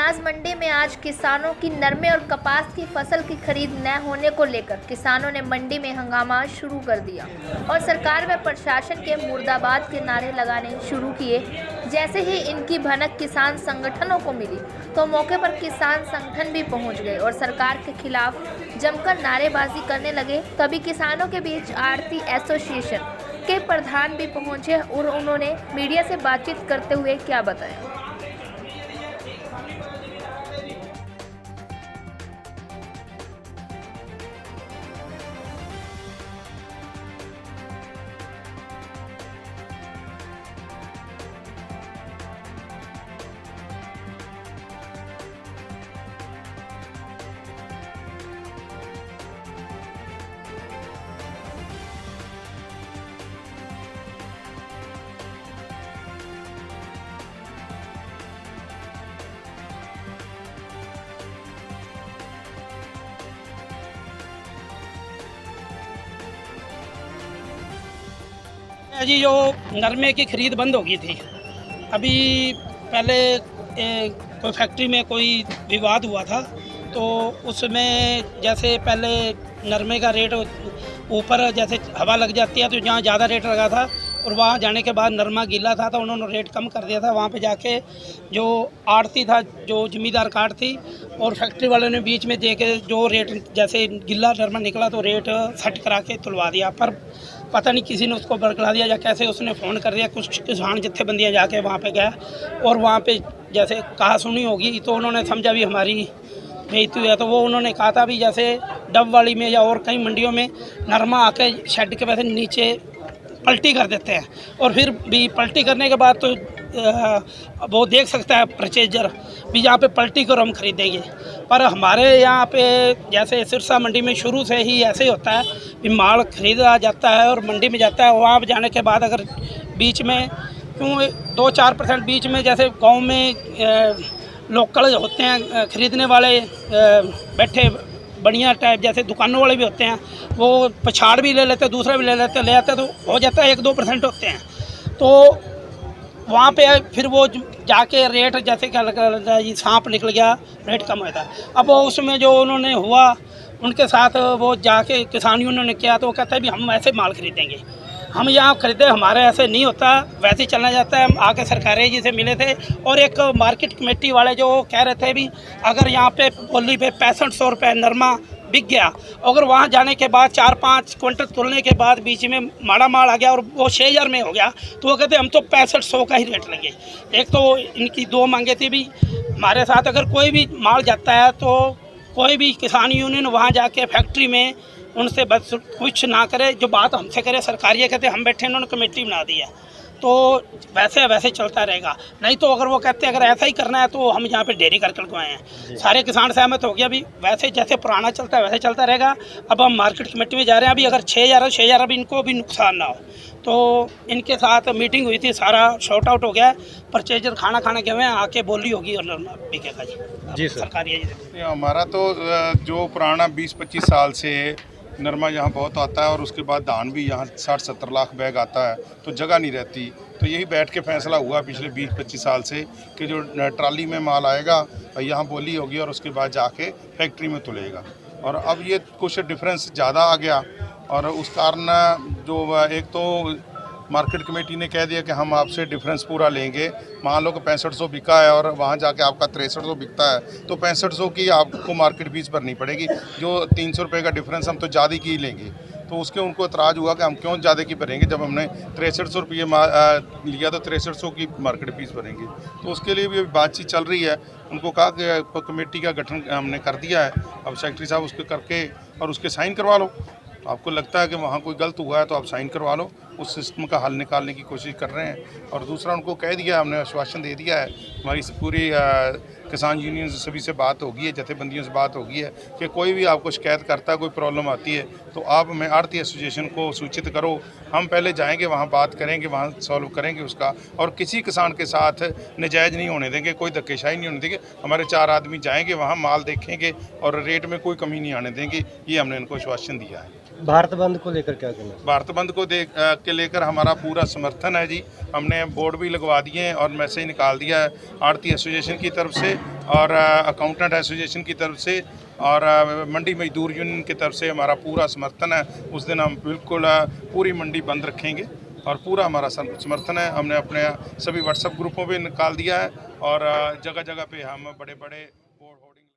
अनाज मंडी में आज किसानों की नरमे और कपास की फसल की खरीद न होने को लेकर किसानों ने मंडी में हंगामा शुरू कर दिया और सरकार व प्रशासन के मुर्दाबाद के नारे लगाने शुरू किए। जैसे ही इनकी भनक किसान संगठनों को मिली तो मौके पर किसान संगठन भी पहुंच गए और सरकार के खिलाफ जमकर नारेबाजी करने लगे। तभी किसानों के बीच आड़ती एसोसिएशन के प्रधान भी पहुंचे और उन्होंने मीडिया से बातचीत करते हुए क्या बताया। जी जो नरमे की खरीद बंद हो गई थी, अभी पहले कोई फैक्ट्री में कोई विवाद हुआ था तो उसमें जैसे पहले नरमे का रेट ऊपर जैसे हवा लग जाती है तो जहाँ ज़्यादा रेट लगा था और वहाँ जाने के बाद नरमा गीला था तो उन्होंने रेट कम कर दिया था। वहाँ पे जाके जो आड़ती था, जो ज़मींदार कार्ड थी और फैक्ट्री वालों ने बीच में दे के जो रेट जैसे गिल्ला नरमा निकला तो रेट सेट करा के तुलवा दिया। पर पता नहीं किसी ने उसको बरकला दिया या कैसे उसने फ़ोन कर दिया। कुछ किसान जत्थेबंदियाँ जाके वहाँ पे गया और वहाँ पे जैसे कहा सुनी होगी तो उन्होंने समझा भी हमारी बेइज्जती है, तो वो उन्होंने कहा था भी जैसे डब वाली में या और कई मंडियों में नरमा आके शेड के वैसे नीचे पलटी कर देते हैं और फिर भी पलटी करने के बाद तो वो देख सकता है परचेजर भी यहाँ पे पलटी कर हम खरीदेंगे। पर हमारे यहाँ पे जैसे सिरसा मंडी में शुरू से ही ऐसे ही होता है कि माल खरीदा जाता है और मंडी में जाता है। वहाँ जाने के बाद अगर बीच में क्यों 2-4% बीच में जैसे गांव में लोकल होते हैं ख़रीदने वाले बैठे बढ़िया टाइप जैसे दुकानों वाले भी होते हैं, वो पछाड़ भी ले लेते हैं, दूसरा भी ले लेते हैं तो हो जाता है 1-2% होते हैं। तो वहाँ पे फिर वो जाके रेट जैसे क्या लगा जी सांप निकल गया, रेट कम होता है। अब वो उसमें जो उन्होंने हुआ उनके साथ वो जाके किसानियों ने किया तो वो कहता है भी हम ऐसे माल खरीदेंगे, हम यहाँ खरीदे, हमारे ऐसे नहीं होता, वैसे ही चलना जाता है। हम आके सरकारी जी से मिले थे और एक मार्केट कमेटी वाले जो कह रहे थे भी अगर यहाँ पे बोली पे 6500 रुपये नरमा बिक गया, अगर वहाँ जाने के बाद 4-5 क्विंटल तुलने के बाद बीच में माड़ा माल आ गया और वो 6000 में हो गया तो वो कहते हम तो 6500 का ही रेट लेंगे। एक तो इनकी 2 मांगे थी भी हमारे साथ अगर कोई भी माल जाता है तो कोई भी किसान यूनियन वहाँ जाके फैक्ट्री में उनसे बस कुछ ना करे, जो बात हमसे करे सरकारी कहते हम बैठे इन्होंने कमेटी बना दी है तो वैसे चलता रहेगा। नहीं तो अगर वो कहते हैं अगर ऐसा ही करना है तो हम यहाँ पे डेयरी करके लगवाए हैं। सारे किसान सहमत हो गया भी वैसे जैसे पुराना चलता है वैसे चलता रहेगा। अब हम मार्केट कमेटी में जा रहे हैं, अभी अगर 6000 अभी इनको भी नुकसान ना हो तो इनके साथ मीटिंग हुई थी, सारा शॉर्ट आउट हो गया। परचेजर खाना खाने गए हैं, आके बोली होगी और बिकेगा जी सर। सरकारी है जी। हमारा तो जो पुराना 20-25 साल से नरमा यहाँ बहुत आता है और उसके बाद धान भी यहाँ 60-70 लाख बैग आता है तो जगह नहीं रहती। तो यही बैठ के फैसला हुआ पिछले 20-25 साल से कि जो ट्राली में माल आएगा यहाँ बोली होगी और उसके बाद जाके फैक्ट्री में तुलेगा। और अब ये कुछ डिफरेंस ज़्यादा आ गया और उस कारण जो एक तो मार्केट कमेटी ने कह दिया कि हम आपसे डिफरेंस पूरा लेंगे। मान लो कि 6500 बिका है और वहाँ जाके आपका 6300 बिकता है तो 6500 की आपको मार्केट फीस भरनी पड़ेगी, जो 300 रुपये का डिफरेंस हम तो ज़्यादा की लेंगे। तो उसके उनको एतराज़ हुआ कि हम क्यों ज़्यादा की भरेंगे, जब हमने 6300 रुपये लिया तो 6300 की मार्केट फीस भरेंगे। तो उसके लिए भी बातचीत चल रही है। उनको कहा कि कमेटी का गठन हमने कर दिया है, अब सेक्रेटरी साहब उसको करके और उसके साइन करवा लो। तो आपको लगता है कि वहाँ कोई गलत हुआ है तो आप साइन करवा लो, उस सिस्टम का हल निकालने की कोशिश कर रहे हैं। और दूसरा उनको कह दिया, हमने आश्वासन दे दिया है, हमारी पूरी किसान यूनियन सभी से बात होगी है, जथेबंदियों से बात होगी है कि कोई भी आपको शिकायत करता है, कोई प्रॉब्लम आती है तो आप हमें आढ़ती एसोसिएशन को सूचित करो। हम पहले जाएंगे वहाँ बात करेंगे, वहाँ सॉल्व करेंगे उसका, और किसी किसान के साथ नजायज़ नहीं होने देंगे, कोई धक्केशाही नहीं होने देंगे। हमारे 4 आदमी जाएंगे वहाँ, माल देखेंगे और रेट में कोई कमी नहीं आने देंगे। ये हमने इनको आश्वासन दिया है। भारत बंद को लेकर क्या कहना है? भारत बंद को के लेकर हमारा पूरा समर्थन है जी। हमने बोर्ड भी लगवा दिए हैं और मैसेज निकाल दिया है आढ़ती एसोसिएशन की तरफ से और अकाउंटेंट एसोसिएशन की तरफ से और मंडी मजदूर यूनियन की तरफ से हमारा पूरा समर्थन है। उस दिन हम बिल्कुल पूरी मंडी बंद रखेंगे और पूरा हमारा समर्थन है। हमने अपने सभी व्हाट्सएप ग्रुपों पे निकाल दिया है और जगह जगह पे हम बड़े बड़े बोर्ड होर्डिंग